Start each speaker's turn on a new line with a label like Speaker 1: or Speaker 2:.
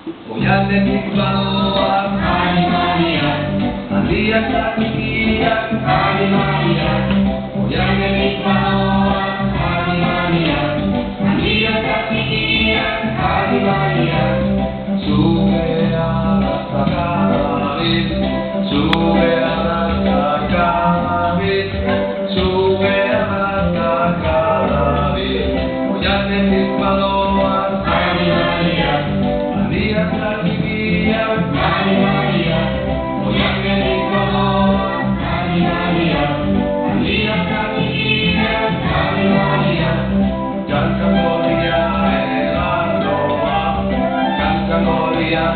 Speaker 1: Oianetik banoa,
Speaker 2: Adi Maria,
Speaker 1: handiak txikiak,
Speaker 2: Adi Maria,
Speaker 1: oianetik banoa,
Speaker 2: Adi Maria, handiak eta txikiak, Adi Maria,
Speaker 1: zure arazakabit, zure arazakabit, zure arazakabit. Oianetik banoa,
Speaker 2: Adi Maria,
Speaker 1: handiak txikiak,
Speaker 2: Adi Maria,
Speaker 1: oianetik banoa,
Speaker 2: Adi Maria, handiak eta txikiak, Adi Maria,
Speaker 1: Kankakoria elardoa, kankakoria